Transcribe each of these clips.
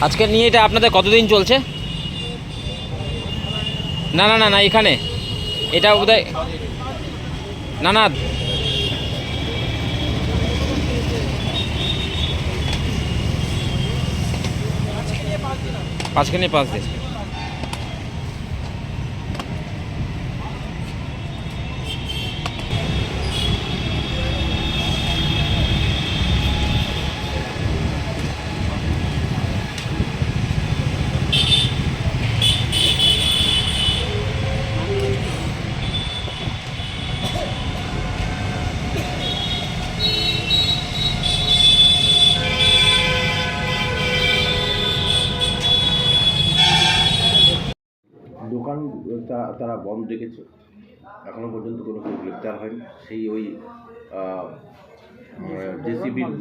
আজকে নিয়ে এটা আপনাদের কতদিন চলছে? না না না না এখানে এটা বোধহয় না না আজকে নিয়ে 5 দিন। দোকান তারা বন্ধ রেখেছে, এখনও পর্যন্ত কোনো কেউ গ্রেপ্তার হয়নি। সেই ওই জেসিবির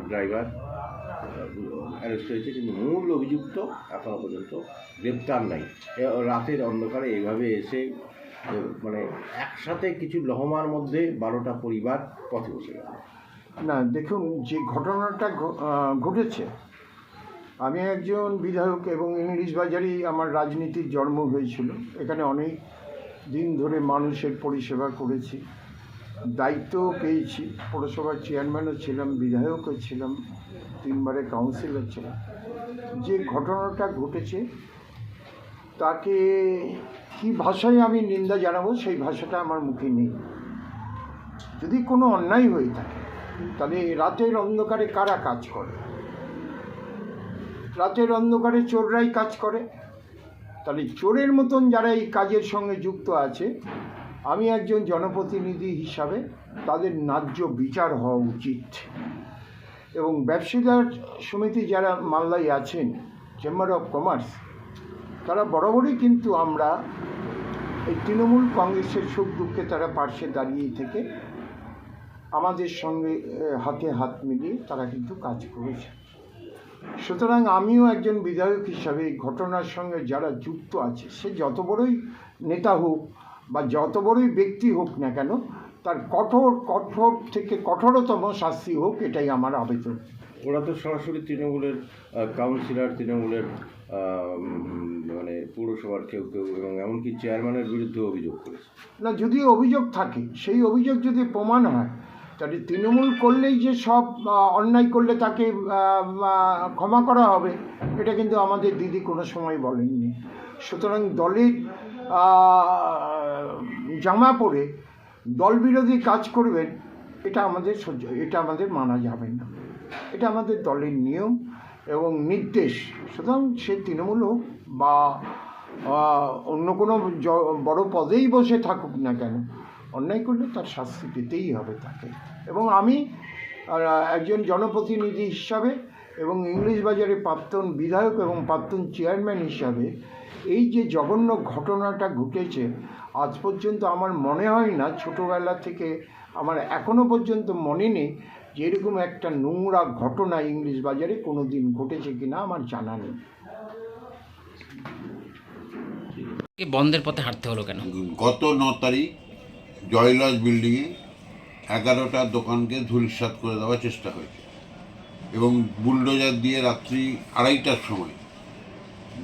ড্রাইভার অ্যারেস্ট হয়েছে, কিন্তু মূল অভিযুক্ত এখনও পর্যন্ত গ্রেপ্তার নাই। রাতের অন্ধকারে এইভাবে এসে মানে একসাথে কিছু লহমার মধ্যে 12টা পরিবার পথে বসে গেল। না দেখুন, যে ঘটনাটা ঘটেছে, আমি একজন বিধায়ক এবং ইংলিশ বাজারেই আমার রাজনীতির জন্ম হয়েছিল। এখানে অনেক দিন ধরে মানুষের পরিষেবা করেছি, দায়িত্বও পেয়েছি, পৌরসভার চেয়ারম্যানও ছিলাম, বিধায়কও ছিলাম, 3বারে কাউন্সিলর ছিলাম। যে ঘটনাটা ঘটেছে তাকে কী ভাষায় আমি নিন্দা জানাবো সেই ভাষাটা আমার মুখে নেই। যদি কোনো অন্যায় হয়ে থাকে তাহলে রাতের অন্ধকারে কারা কাজ করে? রাতের অন্ধকারে চোররাই কাজ করে। তাহলে চোরের মতন যারা এই কাজের সঙ্গে যুক্ত আছে, আমি একজন জনপ্রতিনিধি হিসাবে তাদের ন্যায্য বিচার হওয়া উচিত। এবং ব্যবসাদার সমিতি যারা মালদায় আছেন, চেম্বার অফ কমার্স, তারা বরাবরই কিন্তু আমরা এই তৃণমূল কংগ্রেসের সুখ দুঃখে তারা পার্শ্বে দাঁড়িয়ে থেকে আমাদের সঙ্গে হাতে হাত মিলিয়ে তারা কিন্তু কাজ করেছে। সুতরাং আমিও একজন বিধায়ক হিসাবে এই ঘটনার সঙ্গে যারা যুক্ত আছে, সে যত বড়ই নেতা হোক বা যত বড়ই ব্যক্তি হোক না কেন, তার কঠোর কঠোর থেকে কঠোরতম শাস্তি হোক, এটাই আমার আবেদন। ওরা তো সরাসরি তৃণমূলের কাউন্সিলর, তৃণমূলের মানে পৌরসভার কেউ কেউ এবং এমনকি চেয়ারম্যানের বিরুদ্ধে অভিযোগ করেছে। না, যদি অভিযোগ থাকে, সেই অভিযোগ যদি প্রমাণ হয়, তাহলে তৃণমূল করলেই যে সব অন্যায় করলে তাকে ক্ষমা করা হবে, এটা কিন্তু আমাদের দিদি কোনো সময় বলেননি। সুতরাং দলের জামা পরে দলবিরোধী কাজ করবেন, এটা আমাদের মানা যাবে না। এটা আমাদের দলের নিয়ম এবং নির্দেশ। সুতরাং সে তৃণমূল হোক বা অন্য কোনো বড় পদেই বসে থাকুক না কেন, অন্যায় করলে তার শাস্তি পেতেই হবে তাকে। এবং আমি একজন জনপ্রতিনিধি হিসাবে এবং ইংলিশ বাজারে প্রাক্তন বিধায়ক এবং প্রাক্তন চেয়ারম্যান হিসাবে এই যে জঘন্য ঘটনাটা ঘটেছে, আজ পর্যন্ত আমার মনে হয় না, ছোটোবেলা থেকে আমার এখনও পর্যন্ত মনে নেই যে এরকম একটা নোংরা ঘটনা ইংলিশ বাজারে কোনো দিন ঘটেছে কিনা আমার জানা নেই। বন্ধের পথে হাঁটতে হলো কেন? গত 9 তারিখ জয়লজ বিল্ডিংয়ে 11টা দোকানকে ধূলিসাৎ করে দেওয়ার চেষ্টা হয়েছে এবং বুলডোজার দিয়ে রাত্রি 2:30টার সময়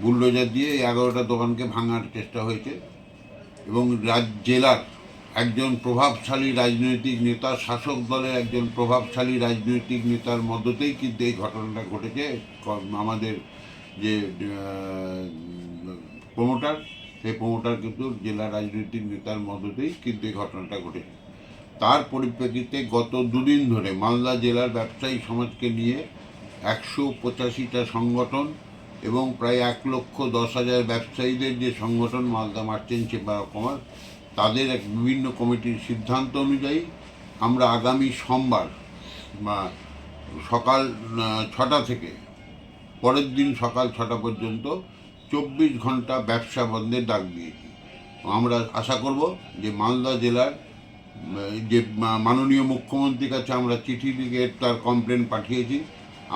বুলডোজার দিয়ে 11টা দোকানকে ভাঙার চেষ্টা হয়েছে। এবং জেলার একজন প্রভাবশালী রাজনৈতিক নেতা, শাসক দলের একজন প্রভাবশালী রাজনৈতিক নেতার মধ্যতেই কিন্তু এই ঘটনাটা ঘটেছে। আমাদের যে প্রমোটার, সেই প্রমোটার কিন্তু জেলা রাজনৈতিক নেতার মধ্যতেই কিন্তু এই ঘটনাটা ঘটেছে। তার পরিপ্রেক্ষিতে গত 2 দিন ধরে মালদা জেলার ব্যবসায়ী সমাজকে নিয়ে 185টা সংগঠন এবং প্রায় 1,10,000 ব্যবসায়ীদের যে সংগঠন Malda merchant chamber of commerce, তাদের এক বিভিন্ন কমিটির সিদ্ধান্ত অনুযায়ী আমরা আগামী সোমবার সকাল 6টা থেকে পরের দিন সকাল 6টা পর্যন্ত 24 ঘন্টা ব্যবসা বন্ধের ডাক দিয়েছি। আমরা আশা করব যে মালদা জেলার যে মাননীয় মুখ্যমন্ত্রীর কাছে আমরা চিঠি লিখে তার কমপ্লেন পাঠিয়েছি,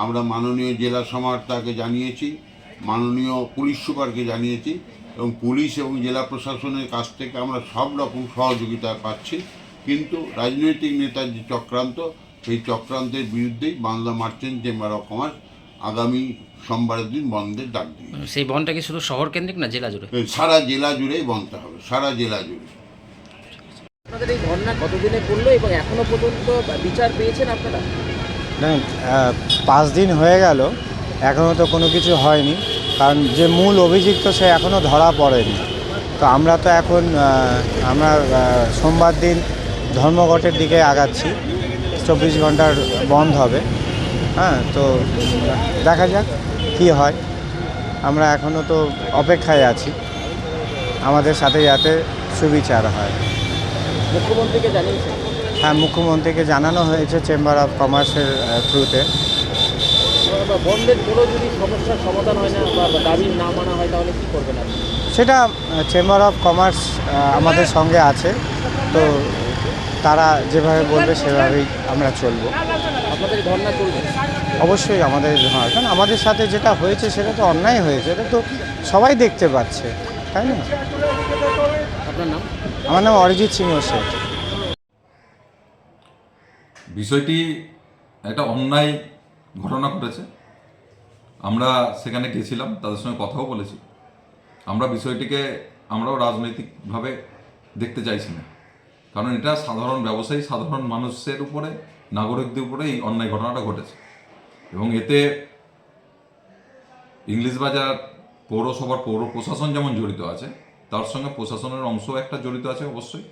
আমরা মাননীয় জেলা সমাহর্তাকে জানিয়েছি, মাননীয় পুলিশ সুপারকে জানিয়েছি এবং পুলিশ এবং জেলা প্রশাসনের কাছ থেকে আমরা সব রকম সহযোগিতা পাচ্ছি। কিন্তু রাজনৈতিক নেতার যে চক্রান্ত, সেই চক্রান্তের বিরুদ্ধেই Malda merchant chamber of commerce আগামী সোমবারের দিন বন্ধের ডাক দিই। সেই বনটা কি শুধু শহর কেন্দ্রিক না জেলা জুড়ে? সারা জেলা জুড়েই বন্ধটা হবে, সারা জেলা জুড়ে। আপনাদের এই ধর্না কতদিনে পড়লো এবং এখনো পর্যন্ত বিচার পেয়েছেন আপনারা? না, 5 দিন হয়ে গেল, এখনও তো কোনো কিছু হয়নি, কারণ যে মূল অভিযুক্ত সে এখনও ধরা পড়েনি। তো আমরা তো এখন সোমবার দিন ধর্মঘটের দিকে আগাচ্ছি, 24 ঘন্টার বন্ধ হবে। হ্যাঁ, তো দেখা যাক কী হয়। আমরা এখনও তো অপেক্ষায় আছি, আমাদের সাথে যাতে সুবিচার হয়। মুখ্যমন্ত্রীকে জানিয়েছেন? হ্যাঁ, মুখ্যমন্ত্রীকে জানানো হয়েছে চেম্বার অফ কমার্সের থ্রুতে। বন্ধের কোনো যদি সমস্যার সমাধান হয় না বা দাবি না মানা হয় তাহলে কী করবেন আপনি? সেটা চেম্বার অফ কমার্স আমাদের সঙ্গে আছে, তো তারা যেভাবে বলবে সেভাবেই আমরা চলবো। আপনাদের ধর্না চলবে? অবশ্যই আমাদের, হ্যাঁ, কারণ আমাদের সাথে যেটা হয়েছে সেটা তো অন্যায় হয়েছে, এটা তো সবাই দেখতে পাচ্ছে, তাই না? আপনার নাম? আমার নাম অরিজিৎ সিংহ শেঠ। বিষয়টি একটা অন্যায় ঘটনা ঘটেছে। আমরা সেখানে গেছিলাম, তাদের সঙ্গে কথাও বলেছি। আমরাও রাজনৈতিকভাবে দেখতে চাইছি না, কারণ এটা সাধারণ ব্যবসায়ী, সাধারণ মানুষের উপরে, নাগরিকদের উপরে এই অন্যায় ঘটনাটা ঘটেছে। এবং এতে ইংলিশ বাজার পৌরসভার পৌর প্রশাসন যেমন জড়িত আছে, তার সঙ্গে প্রশাসনের অংশও একটা জড়িত আছে অবশ্যই।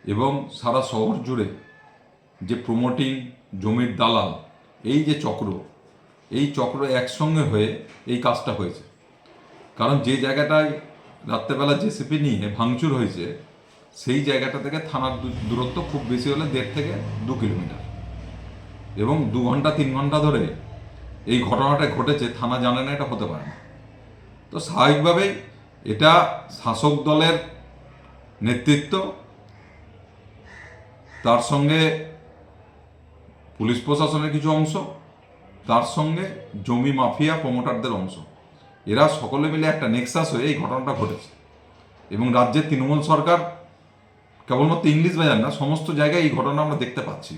এবং সারা শহর জুড়ে যে প্রমোটিং, জমির দালাল, এই যে চক্র একসঙ্গে হয়ে এই কাজটা হয়েছে। কারণ যে জায়গাটায় রাত্রেবেলা জেসিপি নিয়ে ভাঙচুর হয়েছে, সেই জায়গাটা থেকে থানার দূরত্ব খুব বেশি হলে 1.5 থেকে 2 কিলোমিটার, এবং 2 ঘন্টা 3 ঘন্টা ধরে এই ঘটনাটা ঘটেছে, থানা জানে না, এটা হতে পারে না। তো স্বাভাবিকভাবেই এটা শাসক দলের নেতৃত্ব, তার সঙ্গে পুলিশ প্রশাসনের কিছু অংশ, তার সঙ্গে জমি মাফিয়া প্রমোটারদের অংশ, এরা সকলে মিলে একটা নেক্সাস হয়ে এই ঘটনাটা ঘটেছে। এবং রাজ্যের তৃণমূল সরকার কেবলমাত্র ইংলিশ বাজার না, সমস্ত জায়গায় এই ঘটনা আমরা দেখতে পাচ্ছি।